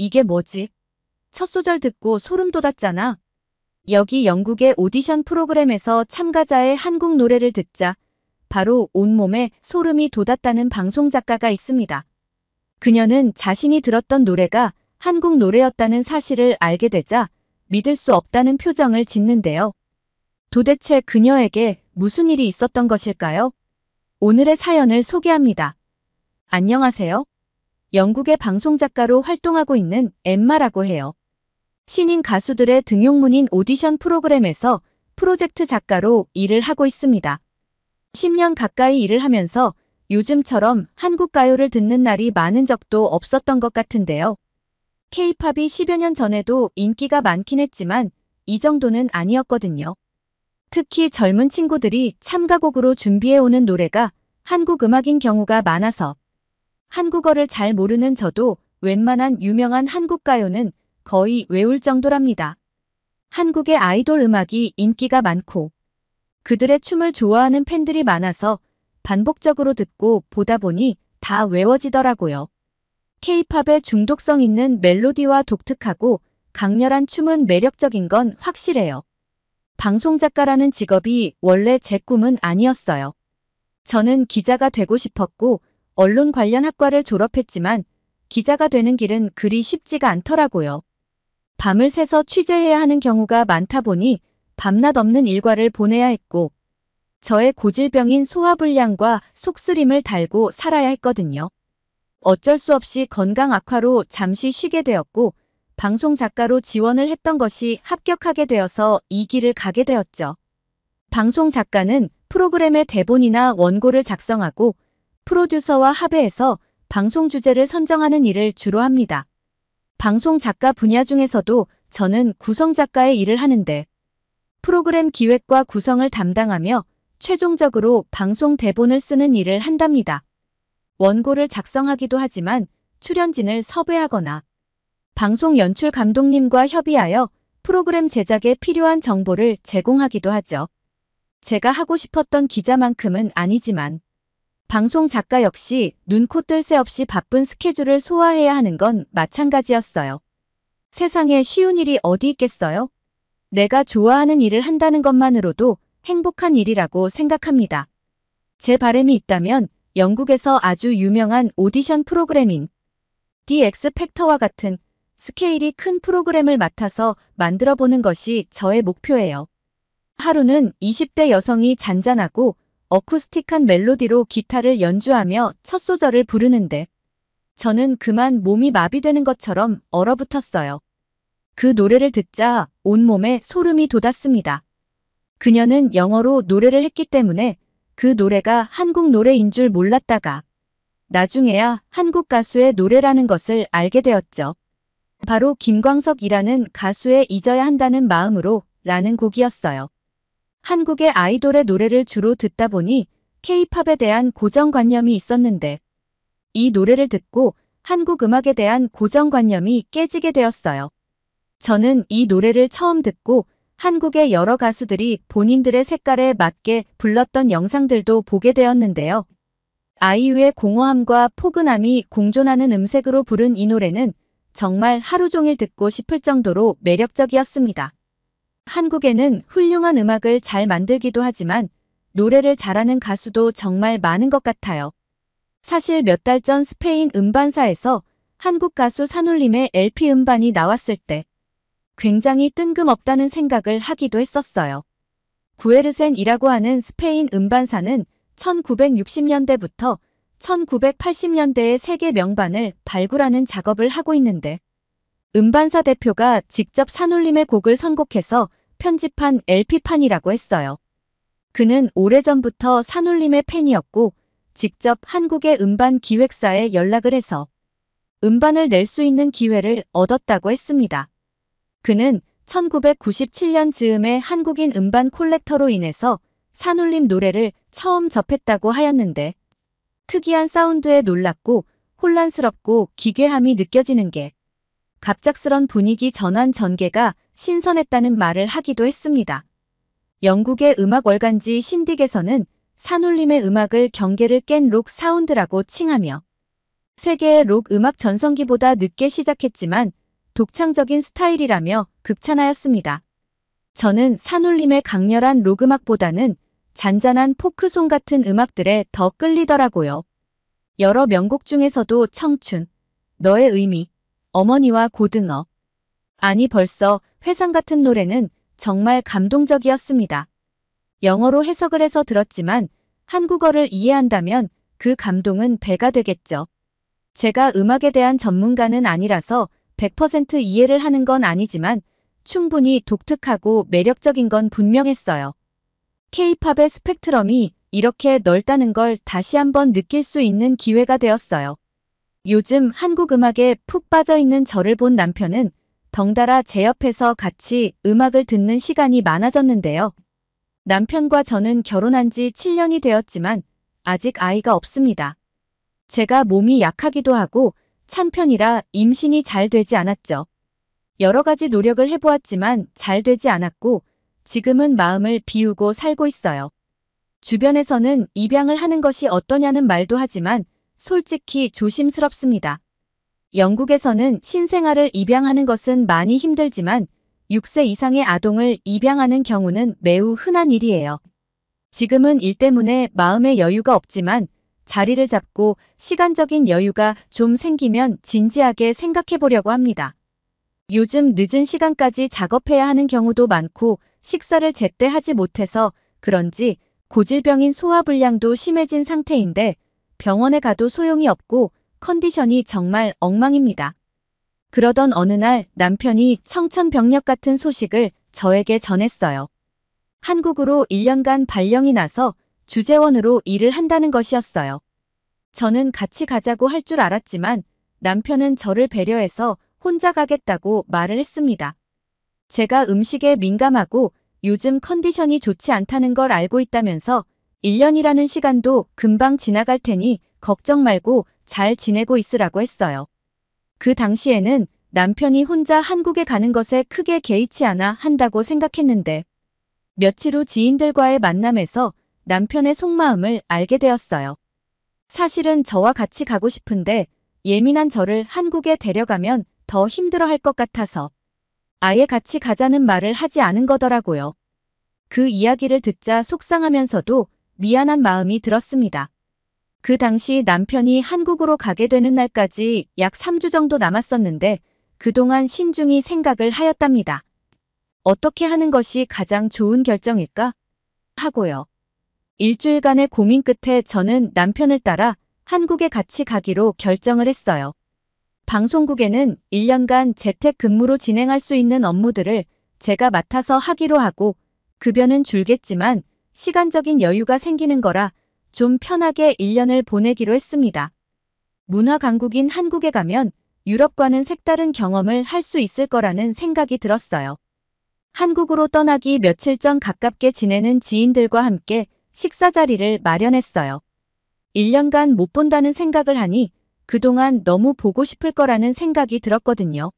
이게 뭐지? 첫 소절 듣고 소름 돋았잖아. 여기 영국의 오디션 프로그램에서 참가자의 한국 노래를 듣자 바로 온몸에 소름이 돋았다는 방송 작가가 있습니다. 그녀는 자신이 들었던 노래가 한국 노래였다는 사실을 알게 되자 믿을 수 없다는 표정을 짓는데요. 도대체 그녀에게 무슨 일이 있었던 것일까요? 오늘의 사연을 소개합니다. 안녕하세요. 영국의 방송작가로 활동하고 있는 엠마라고 해요. 신인 가수들의 등용문인 오디션 프로그램에서 프로젝트 작가로 일을 하고 있습니다. 10년 가까이 일을 하면서 요즘처럼 한국 가요를 듣는 날이 많은 적도 없었던 것 같은데요. K-팝이 10여 년 전에도 인기가 많긴 했지만 이 정도는 아니었거든요. 특히 젊은 친구들이 참가곡으로 준비해오는 노래가 한국 음악인 경우가 많아서 한국어를 잘 모르는 저도 웬만한 유명한 한국 가요는 거의 외울 정도랍니다. 한국의 아이돌 음악이 인기가 많고 그들의 춤을 좋아하는 팬들이 많아서 반복적으로 듣고 보다 보니 다 외워지더라고요. K-팝의 중독성 있는 멜로디와 독특하고 강렬한 춤은 매력적인 건 확실해요. 방송작가라는 직업이 원래 제 꿈은 아니었어요. 저는 기자가 되고 싶었고 언론 관련 학과를 졸업했지만 기자가 되는 길은 그리 쉽지가 않더라고요. 밤을 새서 취재해야 하는 경우가 많다 보니 밤낮 없는 일과를 보내야 했고 저의 고질병인 소화불량과 속쓰림을 달고 살아야 했거든요. 어쩔 수 없이 건강 악화로 잠시 쉬게 되었고 방송작가로 지원을 했던 것이 합격하게 되어서 이 길을 가게 되었죠. 방송작가는 프로그램의 대본이나 원고를 작성하고 프로듀서와 합의해서 방송 주제를 선정하는 일을 주로 합니다. 방송작가 분야 중에서도 저는 구성작가의 일을 하는데 프로그램 기획과 구성을 담당하며 최종적으로 방송 대본을 쓰는 일을 한답니다. 원고를 작성하기도 하지만 출연진을 섭외하거나 방송 연출 감독님과 협의하여 프로그램 제작에 필요한 정보를 제공하기도 하죠. 제가 하고 싶었던 기자만큼은 아니지만 방송 작가 역시 눈코 뜰 새 없이 바쁜 스케줄을 소화해야 하는 건 마찬가지였어요. 세상에 쉬운 일이 어디 있겠어요? 내가 좋아하는 일을 한다는 것만으로도 행복한 일이라고 생각합니다. 제 바람이 있다면 영국에서 아주 유명한 오디션 프로그램인 The X Factor와 같은 스케일이 큰 프로그램을 맡아서 만들어보는 것이 저의 목표예요. 하루는 20대 여성이 잔잔하고 어쿠스틱한 멜로디로 기타를 연주하며 첫 소절을 부르는데 저는 그만 몸이 마비되는 것처럼 얼어붙었어요. 그 노래를 듣자 온몸에 소름이 돋았습니다. 그녀는 영어로 노래를 했기 때문에 그 노래가 한국 노래인 줄 몰랐다가 나중에야 한국 가수의 노래라는 것을 알게 되었죠. 바로 김광석이라는 가수의 잊어야 한다는 마음으로 라는 곡이었어요. 한국의 아이돌의 노래를 주로 듣다 보니 K-팝에 대한 고정관념이 있었는데 이 노래를 듣고 한국 음악에 대한 고정관념이 깨지게 되었어요. 저는 이 노래를 처음 듣고 한국의 여러 가수들이 본인들의 색깔에 맞게 불렀던 영상들도 보게 되었는데요. 아이유의 공허함과 포근함이 공존하는 음색으로 부른 이 노래는 정말 하루 종일 듣고 싶을 정도로 매력적이었습니다. 한국에는 훌륭한 음악을 잘 만들기도 하지만 노래를 잘하는 가수도 정말 많은 것 같아요. 사실 몇 달 전 스페인 음반사에서 한국 가수 산울림의 LP 음반이 나왔을 때 굉장히 뜬금없다는 생각을 하기도 했었어요. 구에르센이라고 하는 스페인 음반사는 1960년대부터 1980년대의 세계 명반을 발굴하는 작업을 하고 있는데 음반사 대표가 직접 산울림의 곡을 선곡해서 편집한 LP판이라고 했어요. 그는 오래전부터 산울림의 팬이었고 직접 한국의 음반 기획사에 연락을 해서 음반을 낼 수 있는 기회를 얻었다고 했습니다. 그는 1997년 즈음에 한국인 음반 콜렉터로 인해서 산울림 노래를 처음 접했다고 하였는데 특이한 사운드에 놀랐고 혼란스럽고 기괴함이 느껴지는 게 갑작스런 분위기 전환 전개가 신선했다는 말을 하기도 했습니다. 영국의 음악 월간지 신딕에서는 산울림의 음악을 경계를 깬 록 사운드라고 칭하며 세계의 록 음악 전성기보다 늦게 시작했지만 독창적인 스타일이라며 극찬하였습니다. 저는 산울림의 강렬한 록 음악보다는 잔잔한 포크송 같은 음악들에 더 끌리더라고요. 여러 명곡 중에서도 청춘, 너의 의미, 어머니와 고등어, 아니 벌써 회상 같은 노래는 정말 감동적이었습니다. 영어로 해석을 해서 들었지만 한국어를 이해한다면 그 감동은 배가 되겠죠. 제가 음악에 대한 전문가는 아니라서 100% 이해를 하는 건 아니지만 충분히 독특하고 매력적인 건 분명했어요. K-팝의 스펙트럼이 이렇게 넓다는 걸 다시 한번 느낄 수 있는 기회가 되었어요. 요즘 한국 음악에 푹 빠져있는 저를 본 남편은 덩달아 제 옆에서 같이 음악을 듣는 시간이 많아졌는데요. 남편과 저는 결혼한 지 7년이 되었지만 아직 아이가 없습니다. 제가 몸이 약하기도 하고 찬 편이라 임신이 잘 되지 않았죠. 여러 가지 노력을 해보았지만 잘 되지 않았고 지금은 마음을 비우고 살고 있어요. 주변에서는 입양을 하는 것이 어떠냐는 말도 하지만 솔직히 조심스럽습니다. 영국에서는 신생아를 입양하는 것은 많이 힘들지만 6세 이상의 아동을 입양하는 경우는 매우 흔한 일이에요. 지금은 일 때문에 마음의 여유가 없지만 자리를 잡고 시간적인 여유가 좀 생기면 진지하게 생각해 보려고 합니다. 요즘 늦은 시간까지 작업해야 하는 경우도 많고 식사를 제때 하지 못해서 그런지 고질병인 소화불량도 심해진 상태인데 병원에 가도 소용이 없고 컨디션이 정말 엉망입니다. 그러던 어느 날 남편이 청천벽력 같은 소식을 저에게 전했어요. 한국으로 1년간 발령이 나서 주재원으로 일을 한다는 것이었어요. 저는 같이 가자고 할 줄 알았지만 남편은 저를 배려해서 혼자 가겠다고 말을 했습니다. 제가 음식에 민감하고 요즘 컨디션이 좋지 않다는 걸 알고 있다면서 1년이라는 시간도 금방 지나갈 테니 걱정 말고 잘 지내고 있으라고 했어요. 그 당시에는 남편이 혼자 한국에 가는 것에 크게 개의치 않아 한다고 생각했는데 며칠 후 지인들과의 만남에서 남편의 속마음을 알게 되었어요. 사실은 저와 같이 가고 싶은데 예민한 저를 한국에 데려가면 더 힘들어할 것 같아서 아예 같이 가자는 말을 하지 않은 거더라고요. 그 이야기를 듣자 속상하면서도 미안한 마음이 들었습니다. 그 당시 남편이 한국으로 가게 되는 날까지 약 3주 정도 남았었는데 그동안 신중히 생각을 하였답니다. 어떻게 하는 것이 가장 좋은 결정일까? 하고요. 일주일간의 고민 끝에 저는 남편을 따라 한국에 같이 가기로 결정을 했어요. 방송국에는 1년간 재택근무로 진행할 수 있는 업무들을 제가 맡아서 하기로 하고 급여는 줄겠지만 시간적인 여유가 생기는 거라 좀 편하게 1년을 보내기로 했습니다. 문화 강국인 한국에 가면 유럽과는 색다른 경험을 할 수 있을 거라는 생각이 들었어요. 한국으로 떠나기 며칠 전 가깝게 지내는 지인들과 함께 식사 자리를 마련했어요. 1년간 못 본다는 생각을 하니 그동안 너무 보고 싶을 거라는 생각이 들었거든요.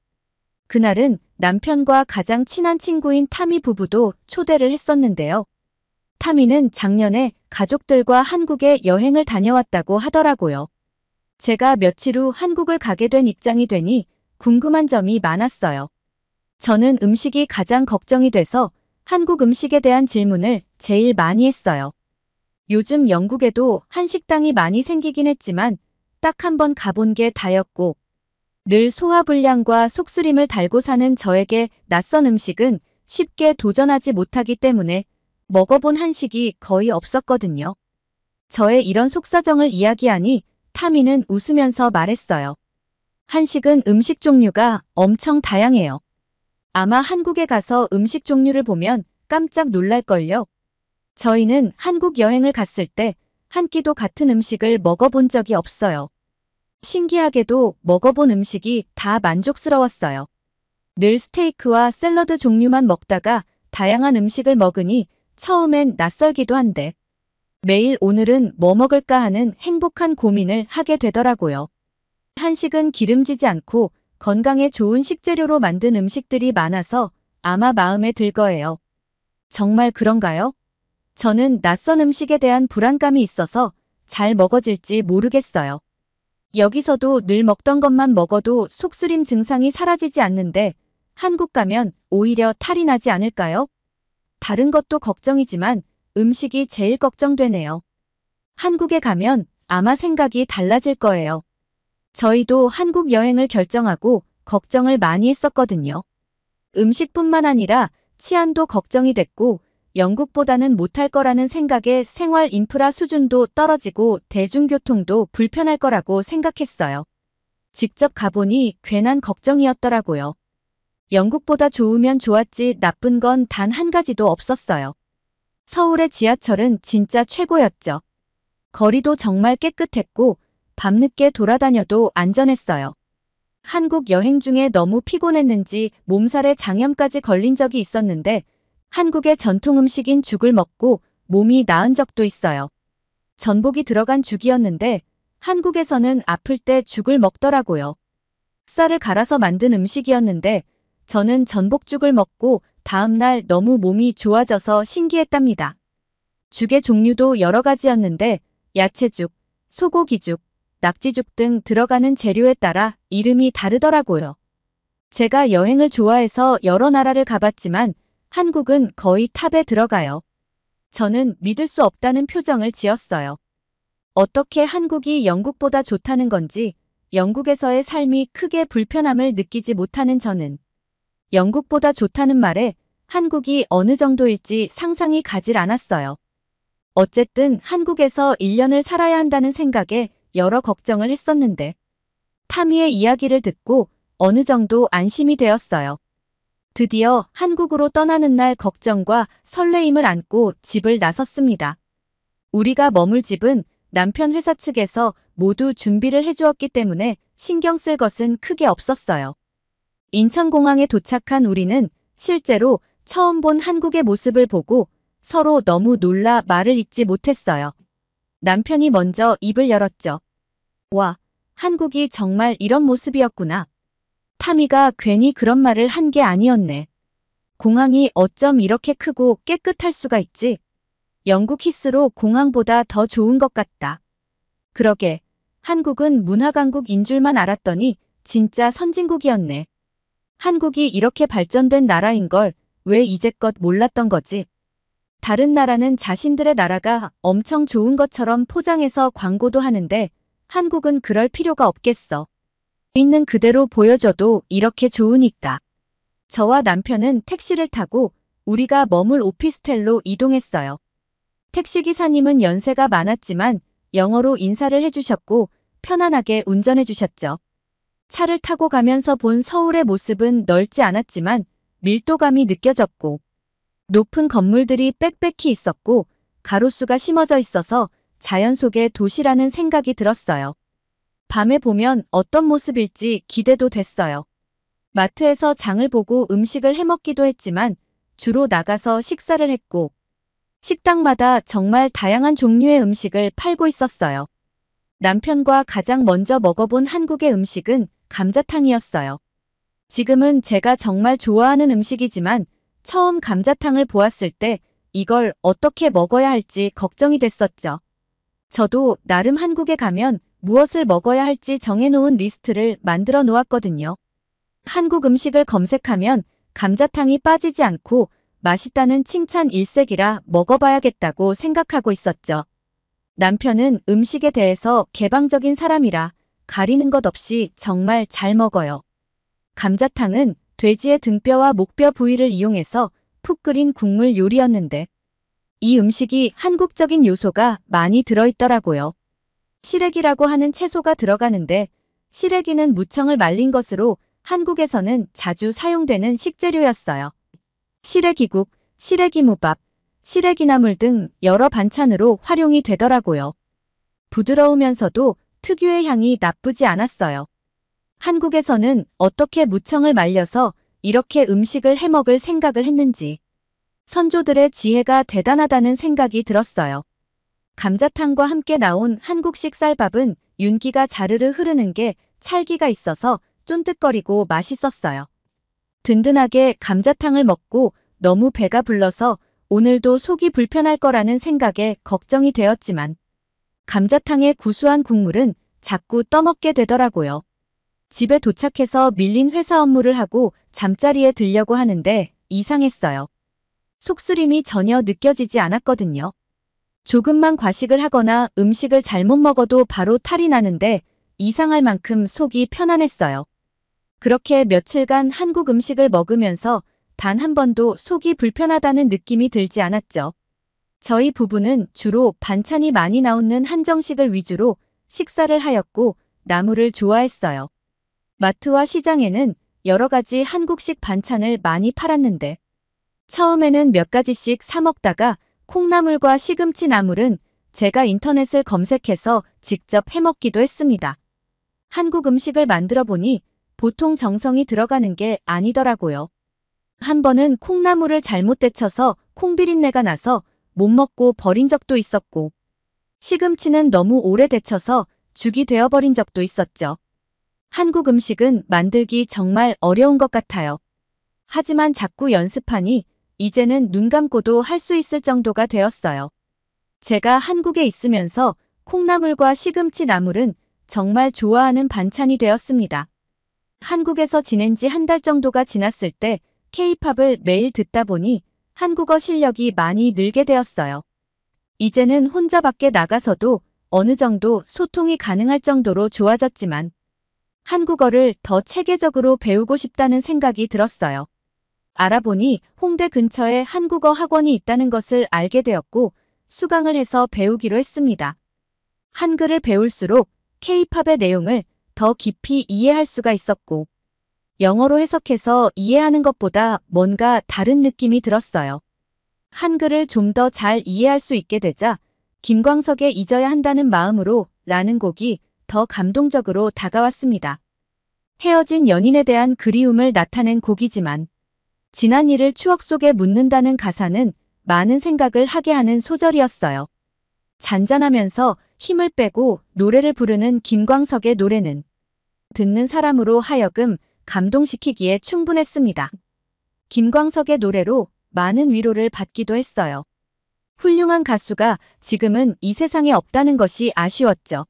그날은 남편과 가장 친한 친구인 타미 부부도 초대를 했었는데요. 타미는 작년에 가족들과 한국에 여행을 다녀왔다고 하더라고요. 제가 며칠 후 한국을 가게 된 입장이 되니 궁금한 점이 많았어요. 저는 음식이 가장 걱정이 돼서 한국 음식에 대한 질문을 제일 많이 했어요. 요즘 영국에도 한식당이 많이 생기긴 했지만 딱 한 번 가본 게 다였고 늘 소화불량과 속쓰림을 달고 사는 저에게 낯선 음식은 쉽게 도전하지 못하기 때문에 먹어본 한식이 거의 없었거든요. 저의 이런 속사정을 이야기하니 타미는 웃으면서 말했어요. 한식은 음식 종류가 엄청 다양해요. 아마 한국에 가서 음식 종류를 보면 깜짝 놀랄걸요. 저희는 한국 여행을 갔을 때 한 끼도 같은 음식을 먹어본 적이 없어요. 신기하게도 먹어본 음식이 다 만족스러웠어요. 늘 스테이크와 샐러드 종류만 먹다가 다양한 음식을 먹으니 처음엔 낯설기도 한데 매일 오늘은 뭐 먹을까 하는 행복한 고민을 하게 되더라고요. 한식은 기름지지 않고 건강에 좋은 식재료로 만든 음식들이 많아서 아마 마음에 들 거예요. 정말 그런가요? 저는 낯선 음식에 대한 불안감이 있어서 잘 먹어질지 모르겠어요. 여기서도 늘 먹던 것만 먹어도 속쓰림 증상이 사라지지 않는데 한국 가면 오히려 탈이 나지 않을까요? 다른 것도 걱정이지만 음식이 제일 걱정되네요. 한국에 가면 아마 생각이 달라질 거예요. 저희도 한국 여행을 결정하고 걱정을 많이 했었거든요. 음식뿐만 아니라 치안도 걱정이 됐고 영국보다는 못할 거라는 생각에 생활 인프라 수준도 떨어지고 대중교통도 불편할 거라고 생각했어요. 직접 가보니 괜한 걱정이었더라고요. 영국보다 좋으면 좋았지 나쁜 건 단 한 가지도 없었어요. 서울의 지하철은 진짜 최고였죠. 거리도 정말 깨끗했고 밤늦게 돌아다녀도 안전했어요. 한국 여행 중에 너무 피곤했는지 몸살에 장염까지 걸린 적이 있었는데 한국의 전통 음식인 죽을 먹고 몸이 나은 적도 있어요. 전복이 들어간 죽이었는데 한국에서는 아플 때 죽을 먹더라고요. 쌀을 갈아서 만든 음식이었는데 저는 전복죽을 먹고 다음날 너무 몸이 좋아져서 신기했답니다. 죽의 종류도 여러 가지였는데 야채죽, 소고기죽, 낙지죽 등 들어가는 재료에 따라 이름이 다르더라고요. 제가 여행을 좋아해서 여러 나라를 가봤지만 한국은 거의 탑에 들어가요. 저는 믿을 수 없다는 표정을 지었어요. 어떻게 한국이 영국보다 좋다는 건지 영국에서의 삶이 크게 불편함을 느끼지 못하는 저는 영국보다 좋다는 말에 한국이 어느 정도일지 상상이 가질 않았어요. 어쨌든 한국에서 1년을 살아야 한다는 생각에 여러 걱정을 했었는데 타미의 이야기를 듣고 어느 정도 안심이 되었어요. 드디어 한국으로 떠나는 날 걱정과 설레임을 안고 집을 나섰습니다. 우리가 머물 집은 남편 회사 측에서 모두 준비를 해주었기 때문에 신경 쓸 것은 크게 없었어요. 인천공항에 도착한 우리는 실제로 처음 본 한국의 모습을 보고 서로 너무 놀라 말을 잇지 못했어요. 남편이 먼저 입을 열었죠. 와, 한국이 정말 이런 모습이었구나. 타미가 괜히 그런 말을 한 게 아니었네. 공항이 어쩜 이렇게 크고 깨끗할 수가 있지? 영국 히스로 공항보다 더 좋은 것 같다. 그러게, 한국은 문화강국인 줄만 알았더니 진짜 선진국이었네. 한국이 이렇게 발전된 나라인 걸 왜 이제껏 몰랐던 거지? 다른 나라는 자신들의 나라가 엄청 좋은 것처럼 포장해서 광고도 하는데 한국은 그럴 필요가 없겠어. 있는 그대로 보여줘도 이렇게 좋으니까. 저와 남편은 택시를 타고 우리가 머물 오피스텔로 이동했어요. 택시기사님은 연세가 많았지만 영어로 인사를 해주셨고 편안하게 운전해주셨죠. 차를 타고 가면서 본 서울의 모습은 넓지 않았지만 밀도감이 느껴졌고 높은 건물들이 빽빽히 있었고 가로수가 심어져 있어서 자연 속의 도시라는 생각이 들었어요. 밤에 보면 어떤 모습일지 기대도 됐어요. 마트에서 장을 보고 음식을 해먹기도 했지만 주로 나가서 식사를 했고 식당마다 정말 다양한 종류의 음식을 팔고 있었어요. 남편과 가장 먼저 먹어본 한국의 음식은 감자탕이었어요. 지금은 제가 정말 좋아하는 음식이지만 처음 감자탕을 보았을 때 이걸 어떻게 먹어야 할지 걱정이 됐었죠. 저도 나름 한국에 가면 무엇을 먹어야 할지 정해놓은 리스트를 만들어 놓았거든요. 한국 음식을 검색하면 감자탕이 빠지지 않고 맛있다는 칭찬 일색이라 먹어봐야겠다고 생각하고 있었죠. 남편은 음식에 대해서 개방적인 사람이라 가리는 것 없이 정말 잘 먹어요. 감자탕은 돼지의 등뼈와 목뼈 부위를 이용해서 푹 끓인 국물 요리였는데 이 음식이 한국적인 요소가 많이 들어있더라고요. 시래기라고 하는 채소가 들어가는데 시래기는 무청을 말린 것으로 한국에서는 자주 사용되는 식재료였어요. 시래기국, 시래기무밥, 시래기나물 등 여러 반찬으로 활용이 되더라고요. 부드러우면서도 특유의 향이 나쁘지 않았어요. 한국에서는 어떻게 무청을 말려서 이렇게 음식을 해먹을 생각을 했는지 선조들의 지혜가 대단하다는 생각이 들었어요. 감자탕과 함께 나온 한국식 쌀밥은 윤기가 자르르 흐르는 게 찰기가 있어서 쫀득거리고 맛있었어요. 든든하게 감자탕을 먹고 너무 배가 불러서 오늘도 속이 불편할 거라는 생각에 걱정이 되었지만 감자탕의 구수한 국물은 자꾸 떠먹게 되더라고요. 집에 도착해서 밀린 회사 업무를 하고 잠자리에 들려고 하는데 이상했어요. 속쓰림이 전혀 느껴지지 않았거든요. 조금만 과식을 하거나 음식을 잘못 먹어도 바로 탈이 나는데 이상할 만큼 속이 편안했어요. 그렇게 며칠간 한국 음식을 먹으면서 단 한 번도 속이 불편하다는 느낌이 들지 않았죠. 저희 부부는 주로 반찬이 많이 나오는 한정식을 위주로 식사를 하였고 나물을 좋아했어요. 마트와 시장에는 여러 가지 한국식 반찬을 많이 팔았는데 처음에는 몇 가지씩 사 먹다가 콩나물과 시금치 나물은 제가 인터넷을 검색해서 직접 해먹기도 했습니다. 한국 음식을 만들어 보니 보통 정성이 들어가는 게 아니더라고요. 한 번은 콩나물을 잘못 데쳐서 콩비린내가 나서 못 먹고 버린 적도 있었고, 시금치는 너무 오래 데쳐서 죽이 되어버린 적도 있었죠. 한국 음식은 만들기 정말 어려운 것 같아요. 하지만 자꾸 연습하니 이제는 눈 감고도 할 수 있을 정도가 되었어요. 제가 한국에 있으면서 콩나물과 시금치 나물은 정말 좋아하는 반찬이 되었습니다. 한국에서 지낸 지 한 달 정도가 지났을 때 K-팝을 매일 듣다 보니 한국어 실력이 많이 늘게 되었어요. 이제는 혼자 밖에 나가서도 어느 정도 소통이 가능할 정도로 좋아졌지만 한국어를 더 체계적으로 배우고 싶다는 생각이 들었어요. 알아보니 홍대 근처에 한국어 학원이 있다는 것을 알게 되었고 수강을 해서 배우기로 했습니다. 한글을 배울수록 K-팝의 내용을 더 깊이 이해할 수가 있었고 영어로 해석해서 이해하는 것보다 뭔가 다른 느낌이 들었어요. 한글을 좀 더 잘 이해할 수 있게 되자 김광석의 잊어야 한다는 마음으로 라는 곡이 더 감동적으로 다가왔습니다. 헤어진 연인에 대한 그리움을 나타낸 곡이지만 지난 일을 추억 속에 묻는다는 가사는 많은 생각을 하게 하는 소절이었어요. 잔잔하면서 힘을 빼고 노래를 부르는 김광석의 노래는 듣는 사람으로 하여금 감동시키기에 충분했습니다. 김광석의 노래로 많은 위로를 받기도 했어요. 훌륭한 가수가 지금은 이 세상에 없다는 것이 아쉬웠죠.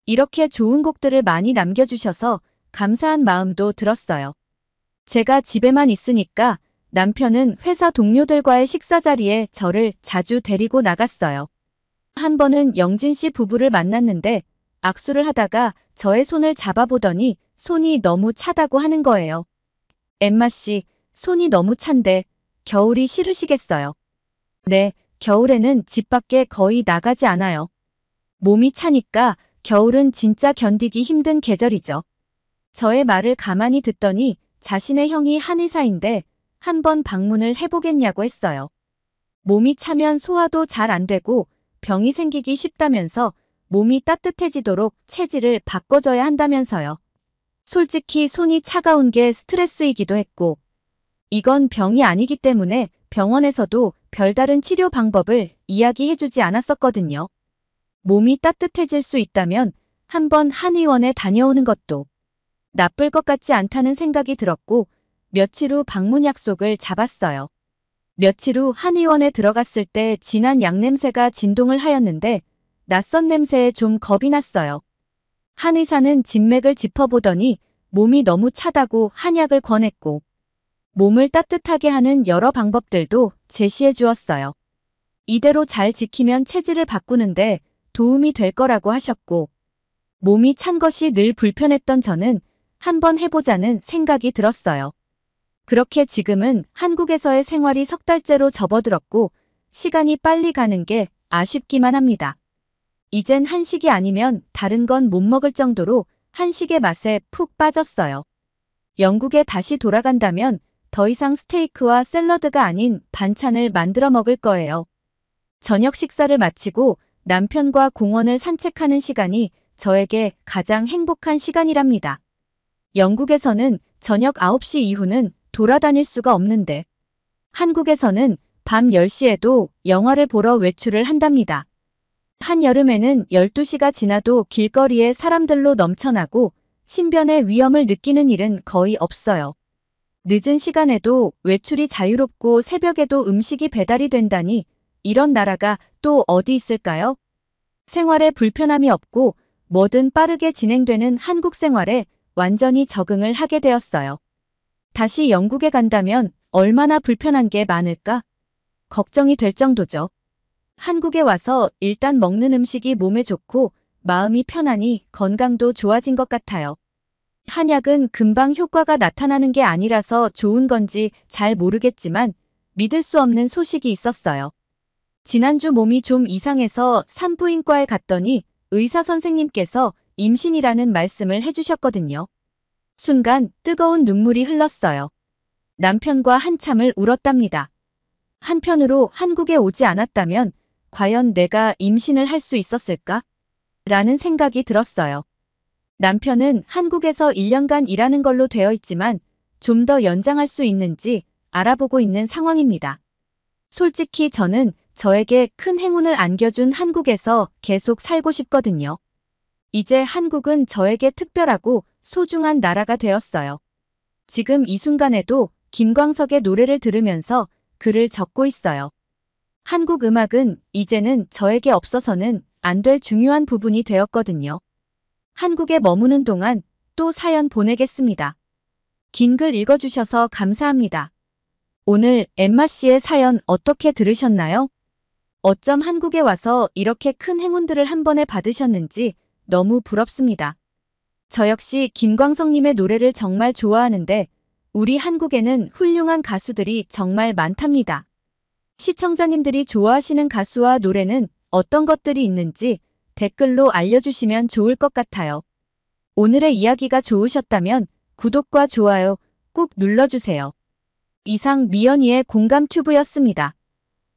이렇게 좋은 곡들을 많이 남겨주셔서 감사한 마음도 들었어요. 제가 집에만 있으니까 남편은 회사 동료들과의 식사 자리에 저를 자주 데리고 나갔어요. 한 번은 영진 씨 부부를 만났는데 악수를 하다가 저의 손을 잡아보더니 손이 너무 차다고 하는 거예요. 엠마 씨, 손이 너무 찬데 겨울이 싫으시겠어요? 네, 겨울에는 집 밖에 거의 나가지 않아요. 몸이 차니까 겨울은 진짜 견디기 힘든 계절이죠. 저의 말을 가만히 듣더니 자신의 형이 한의사인데 한번 방문을 해보겠냐고 했어요. 몸이 차면 소화도 잘 안 되고 병이 생기기 쉽다면서 몸이 따뜻해지도록 체질을 바꿔줘야 한다면서요. 솔직히 손이 차가운 게 스트레스이기도 했고 이건 병이 아니기 때문에 병원에서도 별다른 치료 방법을 이야기해주지 않았었거든요. 몸이 따뜻해질 수 있다면 한번 한의원에 다녀오는 것도 나쁠 것 같지 않다는 생각이 들었고 며칠 후 방문 약속을 잡았어요. 며칠 후 한의원에 들어갔을 때 진한 약 냄새가 진동을 하였는데 낯선 냄새에 좀 겁이 났어요. 한의사는 진맥을 짚어보더니 몸이 너무 차다고 한약을 권했고 몸을 따뜻하게 하는 여러 방법들도 제시해 주었어요. 이대로 잘 지키면 체질을 바꾸는데 도움이 될 거라고 하셨고 몸이 찬 것이 늘 불편했던 저는 한번 해보자는 생각이 들었어요. 그렇게 지금은 한국에서의 생활이 석 달째로 접어들었고 시간이 빨리 가는 게 아쉽기만 합니다. 이젠 한식이 아니면 다른 건 못 먹을 정도로 한식의 맛에 푹 빠졌어요. 영국에 다시 돌아간다면 더 이상 스테이크와 샐러드가 아닌 반찬을 만들어 먹을 거예요. 저녁 식사를 마치고 남편과 공원을 산책하는 시간이 저에게 가장 행복한 시간이랍니다. 영국에서는 저녁 9시 이후는 돌아다닐 수가 없는데 한국에서는 밤 10시에도 영화를 보러 외출을 한답니다. 한여름에는 12시가 지나도 길거리에 사람들로 넘쳐나고 신변의 위험을 느끼는 일은 거의 없어요. 늦은 시간에도 외출이 자유롭고 새벽에도 음식이 배달이 된다니 이런 나라가 또 어디 있을까요? 생활에 불편함이 없고 뭐든 빠르게 진행되는 한국 생활에 완전히 적응을 하게 되었어요. 다시 영국에 간다면 얼마나 불편한 게 많을까? 걱정이 될 정도죠. 한국에 와서 일단 먹는 음식이 몸에 좋고 마음이 편하니 건강도 좋아진 것 같아요. 한약은 금방 효과가 나타나는 게 아니라서 좋은 건지 잘 모르겠지만 믿을 수 없는 소식이 있었어요. 지난주 몸이 좀 이상해서 산부인과에 갔더니 의사 선생님께서 임신이라는 말씀을 해주셨거든요. 순간 뜨거운 눈물이 흘렀어요. 남편과 한참을 울었답니다. 한편으로 한국에 오지 않았다면 과연 내가 임신을 할 수 있었을까? 라는 생각이 들었어요. 남편은 한국에서 1년간 일하는 걸로 되어 있지만 좀 더 연장할 수 있는지 알아보고 있는 상황입니다. 솔직히 저는 저에게 큰 행운을 안겨준 한국에서 계속 살고 싶거든요. 이제 한국은 저에게 특별하고 소중한 나라가 되었어요. 지금 이 순간에도 김광석의 노래를 들으면서 글을 적고 있어요. 한국 음악은 이제는 저에게 없어서는 안 될 중요한 부분이 되었거든요. 한국에 머무는 동안 또 사연 보내겠습니다. 긴 글 읽어주셔서 감사합니다. 오늘 엠마 씨의 사연 어떻게 들으셨나요? 어쩜 한국에 와서 이렇게 큰 행운들을 한 번에 받으셨는지 너무 부럽습니다. 저 역시 김광석님의 노래를 정말 좋아하는데 우리 한국에는 훌륭한 가수들이 정말 많답니다. 시청자님들이 좋아하시는 가수와 노래는 어떤 것들이 있는지 댓글로 알려주시면 좋을 것 같아요. 오늘의 이야기가 좋으셨다면 구독과 좋아요 꾹 눌러주세요. 이상 미연이의 공감 튜브였습니다.